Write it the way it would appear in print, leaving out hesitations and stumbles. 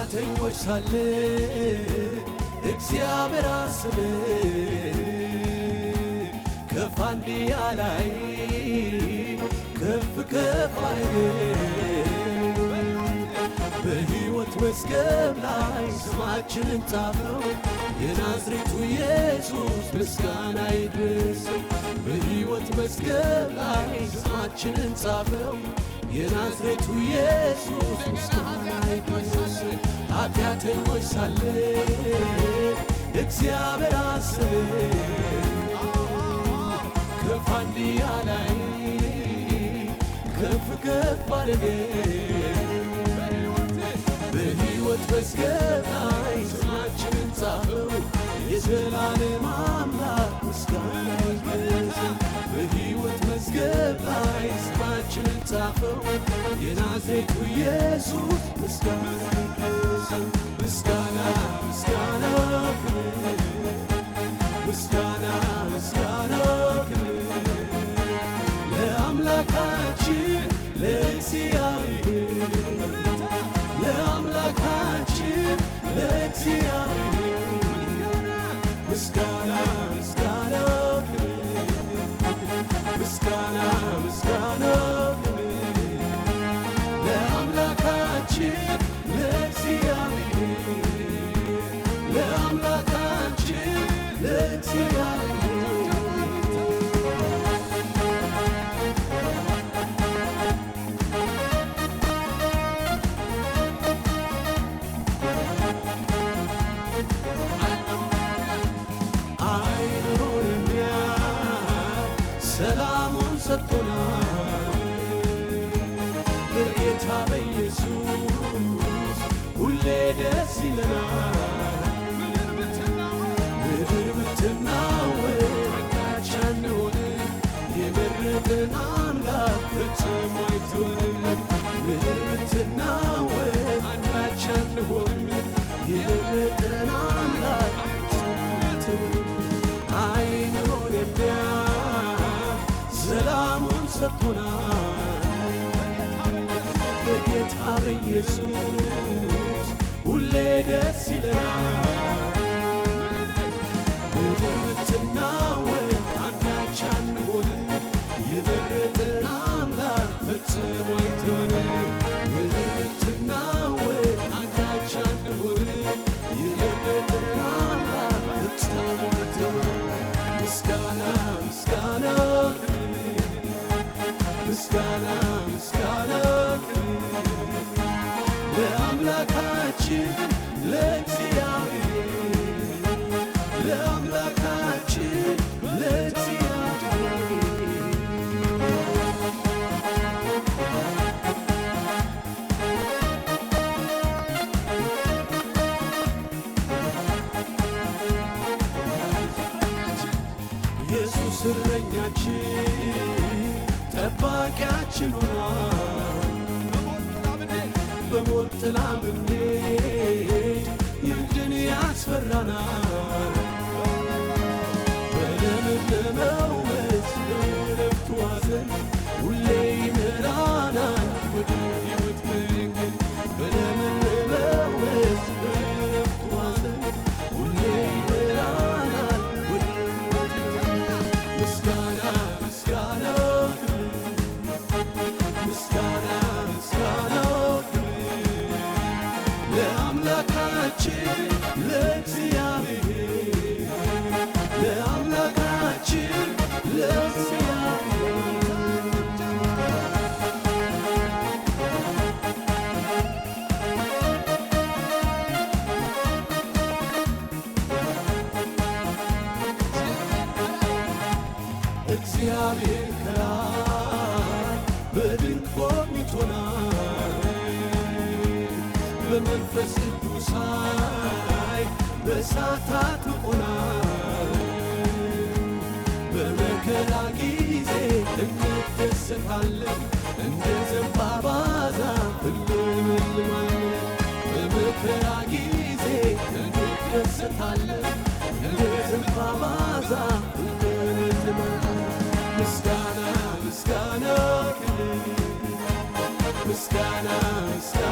ኃጢአተኞች ሳለን እግዚአብሔር አሰበን። ከፋንድያ ላይ ከፍ ከፍ አደረገን። በሕይወት መዝገብ ላይ ስማችንን ጻፈው። የናዝሬቱ ኢየሱስ ምስጋና ይድረሰው። በሕይወት መዝገብ ላይ ስማችንን ጻፈው። የናዝሬቱ ኢየሱስ ምስጋና ይድረሰው። ኃጢአተኞች ሳለን እግዚአብሔር አሰበን። ከፋንድያ ላይ ከፍ ከፍ አደረገን። በሕይወት መዝገብ ላይ ስማችንን ጻፈው። የዘላለም አምላክ ምስጋና ይድረሰው። በሕይወት መዝገብ ላይ ስማችንን ጻፈው። የናዝሬቱ ኢየሱስ ምስጋና ይድረሰው። ምስጋና ምስጋና ምስጋና ምስጋና ለአምላካችን ለእግዚአብሔር ለአምላካችን ለእግዚአብሔር ምስጋና ምስጋና ምስጋና ምስጋና ለአምላካችን ለእግዚአብሔር ለአምላካችን ለእግዚአብሔር ሰላሙን ሰጥቶናል። በጌታ በኢየሱስ ሁሌ ደስ ይለናል። ምድር ብትናወጥ አንዳች አንሆንም። የመረጠን አምላክ ፈጽሞ አይተወንም። ምድር ብትናወጥ አንዳች አንሆንም። የመረጠን አምላክ ፈጽሞ አይተወንም። አይኑን ሰላሙን ሰጥቶናል። በጌታ በኢየሱስ ሁሌ ደስ ይለናል። ምድር ብትናወጥ አንዳች አንሆንም። የመረጠን አምላክ ፈጽሞ አይተወንም። ምድር ብትናወጥ አንዳች አንሆንም። የመረጠን አምላክ ፈጽሞ አይተወንም። ምስጋና ምስጋና ምስጋና ምስጋና ለአምላካችን ለእግዚአብሔር ለአምላካችን ለእግዚአብሔር ኢየሱስ እረኛችን ጠባቂያችን ሆኗል። በሞት ጥላ ብንሄድ ይልድን ያስፈራናል። በለመለመው መስክ በዕረፍቱ ሐዘን ሁሌ ይመራናል ወደ ሕይወት መንገድ። በለመለመው መስክ በዕረፍቱ ሐዘን ሁሌ ይመራናል ወደ ሕይወት መንገድ። ምስጋና ምስጋና ምስጋና ምስጋና ለአምላካችን ለእግዚአብሔር ለአምላካችን ለእግዚአብሔር እግዚአብሔር ከላይ በድንቅ ጎብኝቶናል። በመንፈስ ቅዱስ ኃይል በእሳት አጥምቆናል። በመከራ ጊዜ እንደሰታለን፣ እንደ ዘንባባ ዛፍ እንለመልማለን። በመከራ ጊዜ እንደሰታለን፣ እንደ ዘንባባ ዛፍ እንለመልማለን። ምስጋና ምስጋና ምስጋና ምስጋና